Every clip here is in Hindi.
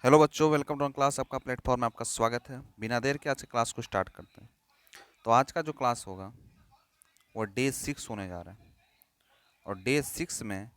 हेलो बच्चों, वेलकम टू क्लास। आपका प्लेटफॉर्म में आपका स्वागत है। बिना देर के आज के क्लास को स्टार्ट करते हैं। तो आज का जो क्लास होगा वो डे 6 होने जा रहा है। और डे 6 में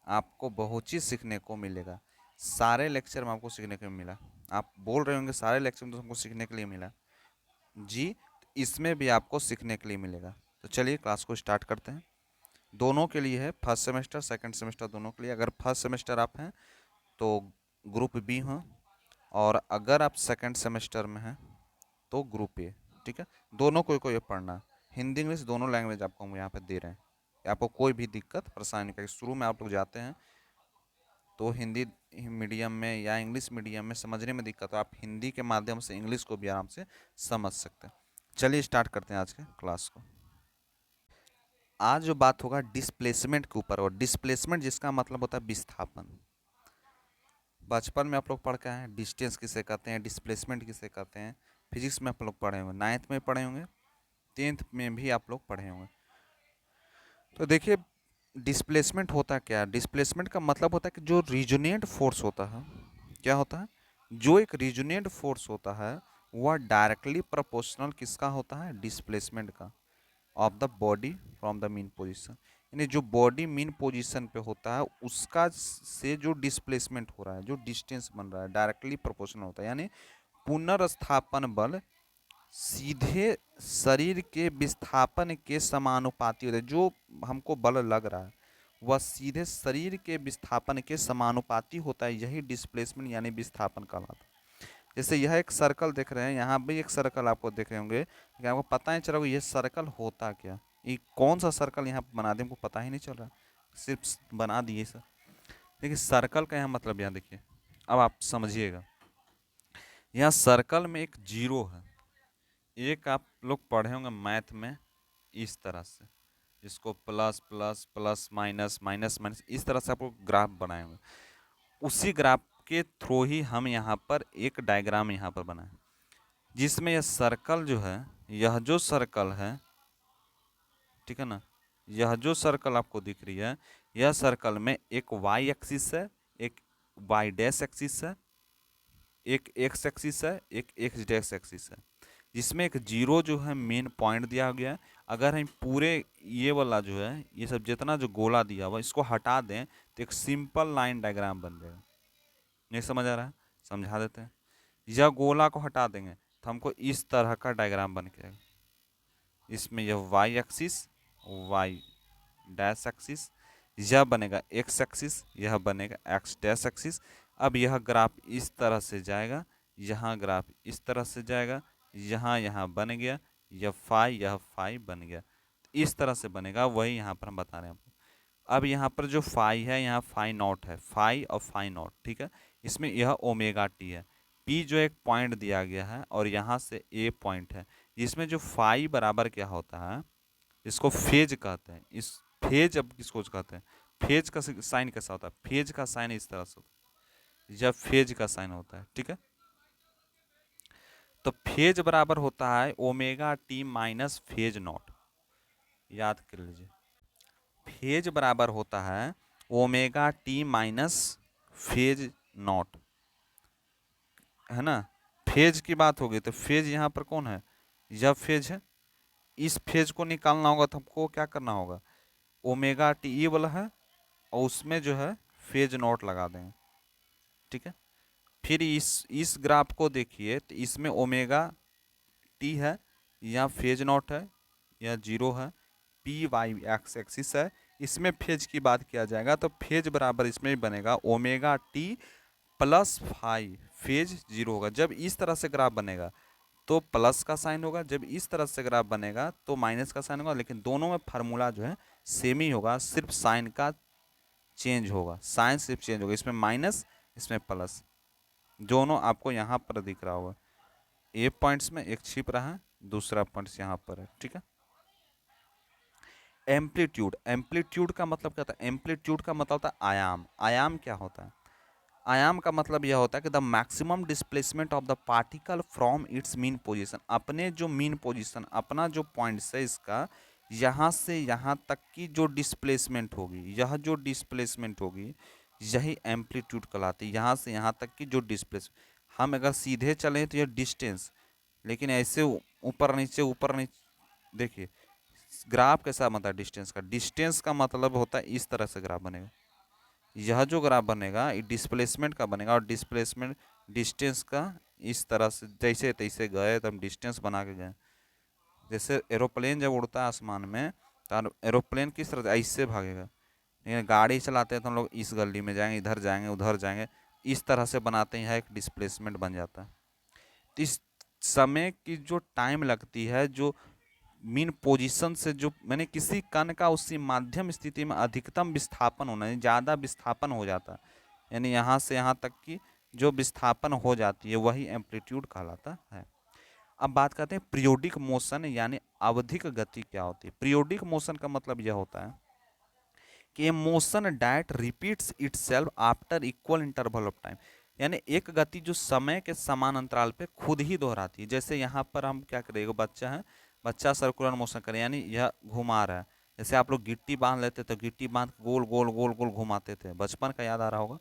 आपको बहुत चीज़ सीखने को मिलेगा। सारे लेक्चर में आपको सीखने को मिला। आप बोल रहे होंगे सारे लेक्चर में तो हमको सीखने के लिए मिला। जी, इसमें भी आपको सीखने के लिए मिलेगा। तो चलिए क्लास को स्टार्ट करते हैं। दोनों के लिए है, फर्स्ट सेमेस्टर सेकंड सेमेस्टर दोनों के लिए। अगर फर्स्ट सेमेस्टर आप हैं तो ग्रुप बी हो, और अगर आप सेकंड सेमेस्टर में हैं तो ग्रुप ए। ठीक है, दोनों को ये पढ़ना है। हिंदी इंग्लिश दोनों लैंग्वेज आपको हम यहाँ पे दे रहे हैं। आपको कोई भी दिक्कत परेशानी नहीं करेगी। शुरू में आप लोग जाते हैं तो हिंदी मीडियम में या इंग्लिश मीडियम में समझने में दिक्कत हो, आप हिंदी के माध्यम से इंग्लिश को भी आराम से समझ सकते हैं। चलिए स्टार्ट करते हैं आज के क्लास को। आज जो बात होगा डिस्प्लेसमेंट के ऊपर, और डिस्प्लेसमेंट जिसका मतलब होता है विस्थापन। बचपन में आप लोग पढ़ के आए हैं डिस्टेंस किसे कहते हैं, डिस्प्लेसमेंट किसे कहते हैं। फिजिक्स में आप लोग पढ़े होंगे, नाइन्थ में पढ़े होंगे, 10th में भी आप लोग पढ़े होंगे। तो देखिए डिस्प्लेसमेंट होता क्या है। डिस्प्लेसमेंट का मतलब होता है कि जो रीजोनेंट फोर्स होता है, क्या होता है, जो एक रीजोनेंट फोर्स होता है वह डायरेक्टली प्रोपोर्शनल किसका होता है, डिस्प्लेसमेंट का, of the body from the mean position. यानी जो बॉडी मीन पोजीशन पे होता है उसका से जो डिस्प्लेसमेंट हो रहा है, जो डिस्टेंस बन रहा है, डायरेक्टली प्रोपोर्शनल होता है। यानी पुनर्स्थापन बल सीधे शरीर के विस्थापन के समानुपाती होता है। जो हमको बल लग रहा है वह सीधे शरीर के विस्थापन के समानुपाती होता है। यही डिस्प्लेसमेंट यानी विस्थापन कहलाता है। जैसे यह एक सर्कल देख रहे हैं, यहाँ भी एक सर्कल आपको देख रहे होंगे, लेकिन आपको पता नहीं चल रहा ये सर्कल होता क्या। ये कौन सा सर्कल यहाँ बना दे हमको पता ही नहीं चल रहा, सिर्फ बना दिए सर। देखिए सर्कल का यहाँ मतलब, यहाँ देखिए, अब आप समझिएगा। यहाँ सर्कल में एक जीरो है। एक आप लोग पढ़े होंगे मैथ में इस तरह से, इसको plus plus plus minus minus minus इस तरह से आपको ग्राफ बनाए होंगे। उसी ग्राफ के थ्रू ही हम यहाँ पर एक डायग्राम यहाँ पर बनाए, जिसमें यह सर्कल जो है, यह जो सर्कल है, ठीक है ना, यह जो सर्कल आपको दिख रही है, यह सर्कल में एक वाई एक्सिस है, एक वाई डैश एक्सिस है, एक एक्स एक्सिस है, एक एक्स डैश एक्सिस है, जिसमें एक जीरो जो है मेन पॉइंट दिया गया है। अगर हम पूरे ये वाला जो है, ये सब जितना जो गोला दिया हुआ इसको हटा दें तो एक सिंपल लाइन डायग्राम बन जाएगा। नहीं समझ आ रहा है, समझा देते हैं। यह गोला को हटा देंगे तो हमको इस तरह का डायग्राम बन के आएगा। इसमें यह Y axis, Y dash axis, यह बनेगा एक्स एक्सिस, यह बनेगा एक्स डैश एक्सिस। अब यह ग्राफ इस तरह से जाएगा, यहाँ ग्राफ इस तरह से जाएगा, यहाँ यहाँ बन गया, यह फाई बन गया। इस तरह से बनेगा, वही यहाँ पर हम बता रहे हैं आपको। अब यहाँ पर जो फाई है, यहाँ फाई नॉट है, फाई और फाई नॉट, ठीक है। इसमें यह ओमेगा टी है। पी जो एक पॉइंट दिया गया है और यहाँ से ए पॉइंट है, जिसमें जो फाई बराबर क्या होता है, इसको फेज कहते हैं। इस फेज, अब किसको कहते हैं, फेज का साइन कैसा होता है, फेज का साइन इस तरह से होता है, जब फेज का साइन होता है, ठीक है। तो फेज बराबर होता है omega T minus phase not, याद कर लीजिए। फेज बराबर होता है omega T minus phase not, है ना। फेज की बात होगी तो फेज यहाँ पर कौन है, यह फेज है। इस फेज को निकालना होगा तो हमको क्या करना होगा, ओमेगा टी ये वाला है और उसमें जो है फेज नॉट लगा देंगे, ठीक है। फिर इस ग्राफ को देखिए तो इसमें ओमेगा टी है, या फेज नॉट है, या जीरो है, पी वाई एक्स एक्सिस है। इसमें फेज की बात किया जाएगा तो फेज बराबर इसमें भी बनेगा omega T plus phi, phase zero होगा। जब इस तरह से ग्राफ बनेगा तो प्लस का साइन होगा, जब इस तरह से ग्राफ बनेगा तो माइनस का साइन होगा। लेकिन दोनों में फार्मूला जो है सेम ही होगा, सिर्फ साइन का चेंज होगा, साइन सिर्फ चेंज होगा। इसमें माइनस, इसमें प्लस, दोनों आपको यहाँ पर दिख रहा होगा। ए पॉइंट्स में एक छिप रहा है, दूसरा पॉइंट्स यहाँ पर है, ठीक है। एम्पलीट्यूड, एम्पलीट्यूड का मतलब क्या होता है, एम्पलीट्यूड का मतलब होता है आयाम। आयाम क्या होता है, आयाम का मतलब यह होता है कि the maximum displacement of the particle from its mean position, अपने जो मीन पोजीशन, अपना जो पॉइंट्स है इसका, यहाँ से यहाँ तक की जो डिस्प्लेसमेंट होगी, यह जो डिस्प्लेसमेंट होगी, यही एम्पलीट्यूड कहलाती है। यहाँ से यहाँ तक की जो डिस्प्लेस, हम अगर सीधे चलें तो यह डिस्टेंस, लेकिन ऐसे ऊपर नीचे देखिए ग्राफ कैसा बनता है डिस्टेंस का। डिस्टेंस का मतलब होता है इस तरह से ग्राफ बनेगा। यह जो ग्राफ बनेगा ये डिस्प्लेसमेंट का बनेगा, और डिस्प्लेसमेंट डिस्टेंस का इस तरह से जैसे तैसे गए तो हम डिस्टेंस बना के गए। जैसे एरोप्लेन जब उड़ता है आसमान में तो एरोप्लेन किस तरह से ऐसे भागेगा, लेकिन गाड़ी चलाते हैं तो हम लोग इस गली में जाएंगे, इधर जाएंगे, उधर जाएंगे, इस तरह से बनाते हैं, एक डिस्प्लेसमेंट बन जाता है। तो इस समय की जो टाइम लगती है, जो मीन पोजीशन से जो मैंने किसी कण का उसी माध्यम स्थिति में अधिकतम विस्थापन होना है, ज़्यादा विस्थापन हो जाता है, यानी यहाँ से यहाँ तक की जो विस्थापन हो जाती है वही एम्पलीट्यूड कहलाता है। अब बात करते हैं पीरियोडिक मोशन यानी आवधिक गति क्या होती है। पीरियोडिक मोशन का मतलब यह होता है कि a motion that repeats itself after equal interval of time, यानी एक गति जो समय के समान अंतराल पे खुद ही दोहराती है। जैसे यहाँ पर हम क्या करें, एक बच्चा है, बच्चा सर्कुलर मोशन करे यानी यह घुमा रहा है। जैसे आप लोग गिट्टी बांध लेते तो गिट्टी बांध गोल गोल गोल गोल घुमाते थे, बचपन का याद आ रहा होगा,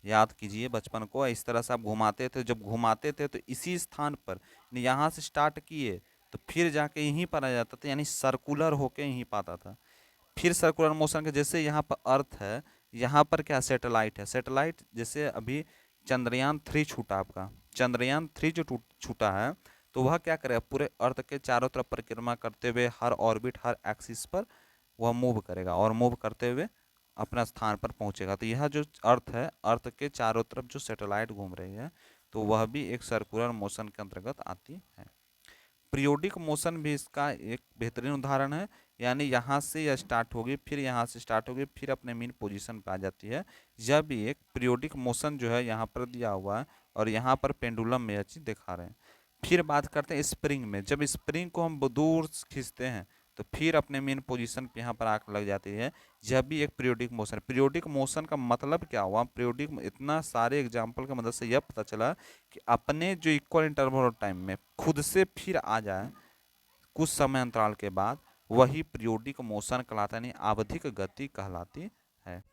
याद कीजिए बचपन को। इस तरह से आप घुमाते थे, जब घुमाते थे तो इसी स्थान पर यहाँ से स्टार्ट किए तो फिर जाके यहीं पर आ जाता था, यानी सर्कुलर होके यहीं पाता था। फिर सर्कुलर मोशन के जैसे यहाँ पर अर्थ है, यहाँ पर क्या सैटेलाइट है, सैटेलाइट जैसे अभी चंद्रयान 3 छूटा, आपका चंद्रयान 3 जो छूटा है तो वह क्या करेगा, पूरे अर्थ के चारों तरफ परिक्रमा करते हुए हर ऑर्बिट हर एक्सिस पर वह मूव करेगा, और मूव करते हुए अपना स्थान पर पहुंचेगा। तो यह जो अर्थ है, अर्थ के चारों तरफ जो सैटेलाइट घूम रही है तो वह भी एक सर्कुलर मोशन के अंतर्गत आती है। पीरियोडिक मोशन भी इसका एक बेहतरीन उदाहरण है, यानी यहाँ से यह स्टार्ट होगी, फिर यहाँ से स्टार्ट होगी, फिर अपने मीन पोजीशन पे आ जाती है। यह भी एक पीरियोडिक मोशन जो है यहाँ पर दिया हुआ है, और यहाँ पर पेंडुलम में यह चीज़ दिखा रहे हैं। फिर बात करते हैं स्प्रिंग में। जब स्प्रिंग को हम दूर खींचते हैं तो फिर अपने मेन पोजीशन पे यहाँ पर आकर लग जाती है। यह भी एक पीरियोडिक मोशन। पीरियोडिक मोशन का मतलब क्या हुआ, पीरियोडिक इतना सारे एग्जाम्पल की मदद से यह पता चला कि अपने जो इक्वल इंटरवल ऑफ टाइम में खुद से फिर आ जाए कुछ समय अंतराल के बाद, वही पीरियोडिक मोशन कहलाता है, यानी आवधिक गति कहलाती है।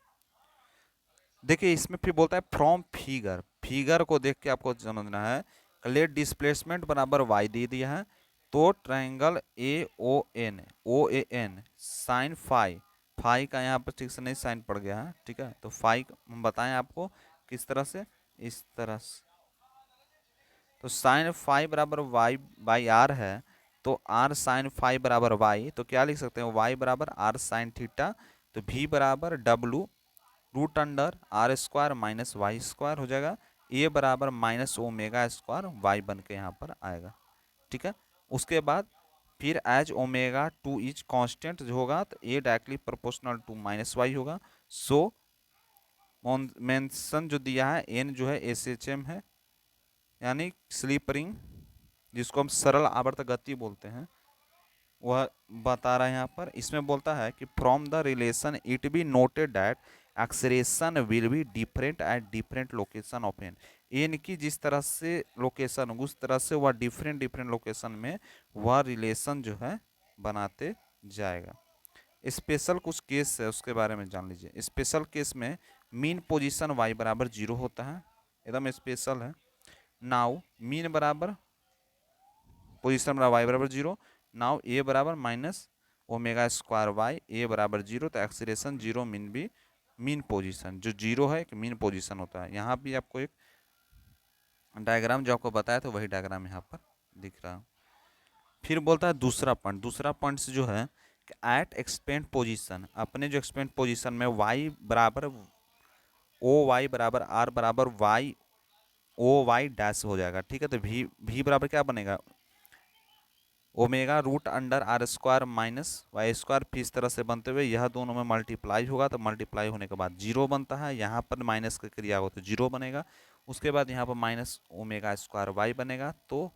देखिए इसमें फिर बोलता है फ्रॉम फिगर, फिगर को देख के आपको समझना है। लेट डिस्प्लेसमेंट बराबर वाई दे दिया है, तो triangle A O N sine phi, phi का यहाँ पर ठीक से नहीं साइन पड़ गया है, ठीक है, तो फाई हम बताएं आपको किस तरह से, इस तरह से। तो साइन फाई बराबर वाई बाई आर है, तो आर साइन फाई बराबर वाई, तो क्या लिख सकते हैं, वाई बराबर आर साइन थीटा, तो भी बराबर W root under R square minus Y square हो जाएगा। ए बराबर माइनस ओमेगा स्क्वायर वाई बन के यहाँ पर आएगा, ठीक है। उसके बाद फिर as omega two is constant जो होगा तो a directly proportional to minus y होगा। सो मेंशन जो दिया है एन जो है एसएचएम है, यानी स्लीप रिंग, जिसको हम सरल आवर्त गति बोलते हैं, वह बता रहा है यहाँ पर। इसमें बोलता है कि from the relation it be noted that acceleration will be different at different location of N, N की जिस तरह से लोकेशन होगी उस तरह से वह डिफरेंट डिफरेंट लोकेशन में वह रिलेशन जो है बनाते जाएगा। स्पेशल कुछ केस है उसके बारे में जान लीजिए। स्पेशल केस में मीन पोजीशन वाई बराबर 0 होता है, एकदम स्पेशल है। नाउ मीन बराबर पोजीशन बराबर वाई बराबर 0, नाउ ए बराबर माइनस ओमेगा स्क्वायर वाई, ए बराबर 0, तो एक्सीलरेशन 0 मीन भी मीन पोजीशन जो 0 है एक मीन पोजीशन होता है। यहाँ भी आपको एक डायग्राम जो आपको बताया था वही डायग्राम यहाँ पर दिख रहा है। फिर बोलता है दूसरा पॉइंट, दूसरा पॉइंट जो है कि एट एक्सपेंड पोजीशन, अपने जो एक्सपेंड पोजीशन में वाई बराबर ओ वाई बराबर आर बराबर वाई ओ वाई डैश हो जाएगा, ठीक है। तो भी बराबर क्या बनेगा, omega root under R square minus Y square, फिर इस तरह से बनते हुए यह दोनों में मल्टीप्लाई होगा, तो मल्टीप्लाई होने के बाद 0 बनता है, यहाँ पर माइनस की क्रिया हो तो 0 बनेगा। उसके बाद यहाँ पर माइनस ओमेगा स्क्वायर वाई बनेगा, तो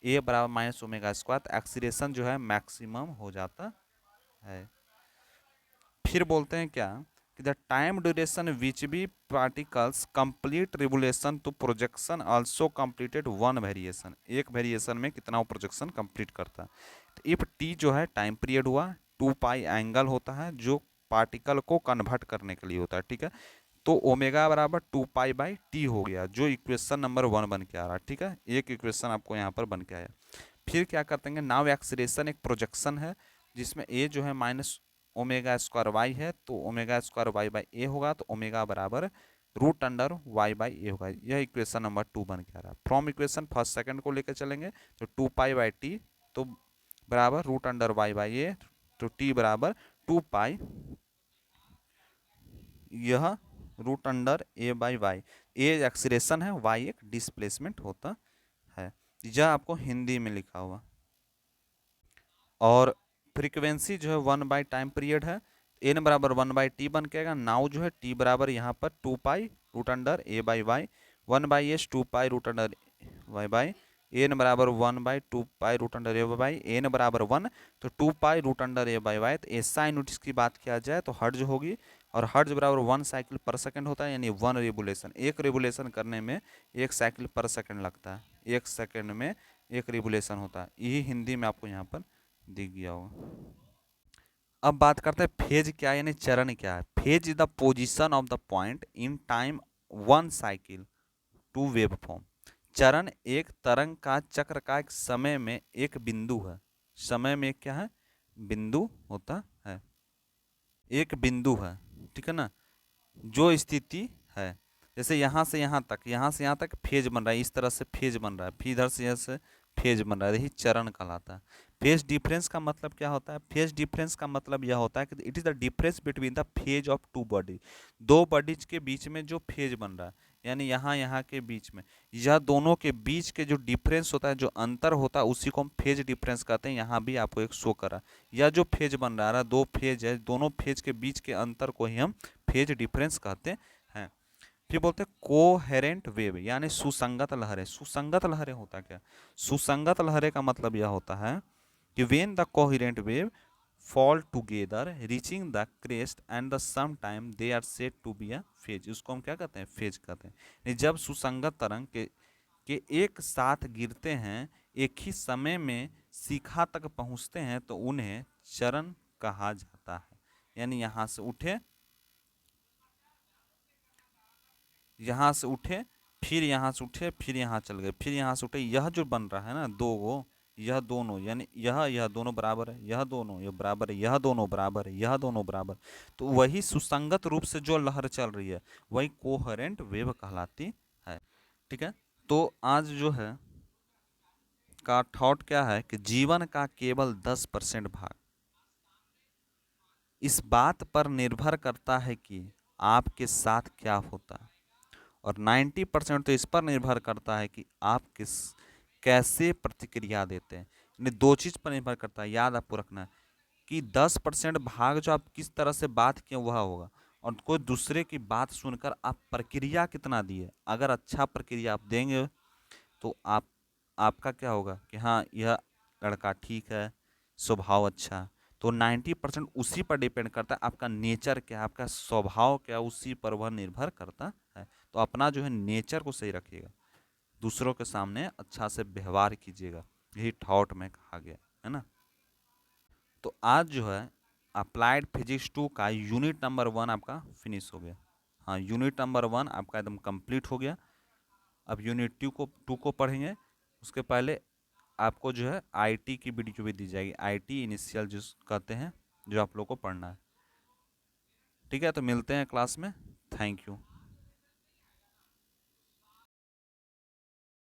ए बराबर माइनस ओमेगा स्क्वायर, तो एक्सीलरेशन जो है मैक्सिमम हो जाता है। फिर बोलते हैं क्या कि the time duration which be particles complete revolution to projection also completed one variation, एक वेरिएशन में कितना वो प्रोजेक्शन कंप्लीट करता है। तो इफ टी जो है टाइम पीरियड हुआ, 2 पाई एंगल होता है जो पार्टिकल को कन्वर्ट करने के लिए होता है, ठीक है। तो ओमेगा बराबर 2 पाई/t हो गया, जो इक्वेशन नंबर 1 बन के आ रहा है। ठीक है, एक इक्वेशन आपको यहाँ पर बन के आया। फिर क्या करते हैं, नाउ एक्सीलरेशन एक प्रोजेक्शन है जिसमें ए जो है -ओमेगा² है, तो ओमेगा² y/a होगा, तो ओमेगा बराबर √y/a होगा। यह इक्वेशन नंबर 2 बन के आ रहा है। फ्रॉम इक्वेशन फर्स्ट सेकंड को लेकर चलेंगे तो 2 पाई/t तो बराबर √y/a, तो t बराबर 2 पाई, यह √a/y, ए एक्सीलरेशन है, y एक डिस्प्लेसमेंट होता है। यह आपको हिंदी में लिखा हुआ। और फ्रीक्वेंसी जो है 1/टाइम पीरियड है, n बराबर 1/t बन के आएगा। नाउ जो है t बराबर यहाँ पर 2 पाई√a/y, 1/s 2 पाई√y/, n बराबर 1/2 पाई√a/y, n बराबर 1, तो 2 पाई√a/y। तो ऐसा यूनिट्स की बात किया जाए तो हर्ज होगी, और हर्ज बराबर 1 साइकिल पर सेकंड होता है, यानी 1 रिवोल्यूशन। एक रिवोल्यूशन करने में 1 साइकिल पर सेकंड लगता है, 1 सेकंड में 1 रिवोल्यूशन होता है। यही हिंदी में आपको यहाँ पर दिख गया होगा। अब बात करते हैं फेज क्या है, यानी चरण क्या है। Phase is the position of the point in time 1 cycle to wave form. चरण एक तरंग का चक्र का एक समय में एक बिंदु है। समय में क्या है, बिंदु होता है, एक बिंदु है। ठीक है ना, जो स्थिति है, जैसे यहाँ से यहाँ तक, यहाँ से यहाँ तक फेज बन रहा है, इस तरह से फेज बन रहा है, फिर इधर से ऐसे फेज बन रहा है, यही चरण कहलाता है। फेज डिफरेंस का मतलब क्या होता है, फेज डिफरेंस का मतलब यह होता है कि it is the difference between the phase of two body, दो बॉडीज के बीच में जो फेज बन रहा है, यानी यहाँ यहाँ के बीच में, यह दोनों के बीच के जो डिफरेंस होता है, जो अंतर होता है, उसी को हम फेज डिफरेंस कहते हैं। यहाँ भी आपको एक शो करा, यह जो फेज बन रहा है, दो फेज है, दोनों फेज के बीच के अंतर को ही हम फेज डिफरेंस कहते हैं। फिर बोलते हैं कोहेरेंट वेव, यानी सुसंगत लहरें। सुसंगत लहरें होता क्या, सुसंगत लहरें का मतलब यह होता है कि when the coherent wave fall together reaching the crest and the some time they are said to be a phase, उसको हम क्या कहते हैं, फेज कहते हैं। जब सुसंगत तरंग के एक साथ गिरते हैं, एक ही समय में शिखा तक पहुंचते हैं, तो उन्हें चरण कहा जाता है। यानी यहाँ से उठे, फिर यहाँ से उठे, फिर यहाँ चल गए, फिर यहाँ से उठे, यह जो बन रहा है ना दो गो, यह दोनों, यानी यह दोनों बराबर है, यह दोनों ये बराबर है, यह दोनों बराबर है, यह दोनों बराबर, तो वही सुसंगत रूप से जो लहर चल रही है वही कोहेरेंट वेव कहलाती है। ठीक है, तो आज जो है का थॉट क्या है कि जीवन का केवल 10% भाग इस बात पर निर्भर करता है कि आपके साथ क्या होता है, और 90% तो इस पर निर्भर करता है कि आप कैसे प्रतिक्रिया देते हैं। यानी दो चीज़ पर निर्भर करता है, याद आपको रखना है कि 10% भाग जो आप किस तरह से बात किए वह होगा, और कोई दूसरे की बात सुनकर आप प्रक्रिया कितना दिए। अगर अच्छा प्रक्रिया आप देंगे तो आपका क्या होगा कि हाँ यह लड़का ठीक है, स्वभाव अच्छा। तो 90% उसी पर डिपेंड करता है, आपका नेचर क्या है, आपका स्वभाव क्या है, उसी पर वह निर्भर करता है। तो अपना जो है नेचर को सही रखिएगा, दूसरों के सामने अच्छा से व्यवहार कीजिएगा, यही थॉट में कहा गया है ना। तो आज जो है अप्लाइड फिजिक्स 2 का यूनिट नंबर 1 आपका फिनिश हो गया। हाँ, यूनिट नंबर 1 आपका एकदम कंप्लीट हो गया। अब यूनिट 2 को पढ़ेंगे, उसके पहले आपको जो है आईटी की वीडियो भी दी जाएगी, आईटी इनिशियल जो कहते हैं, जो आप लोग को पढ़ना है। ठीक है, तो मिलते हैं क्लास में। Thank you.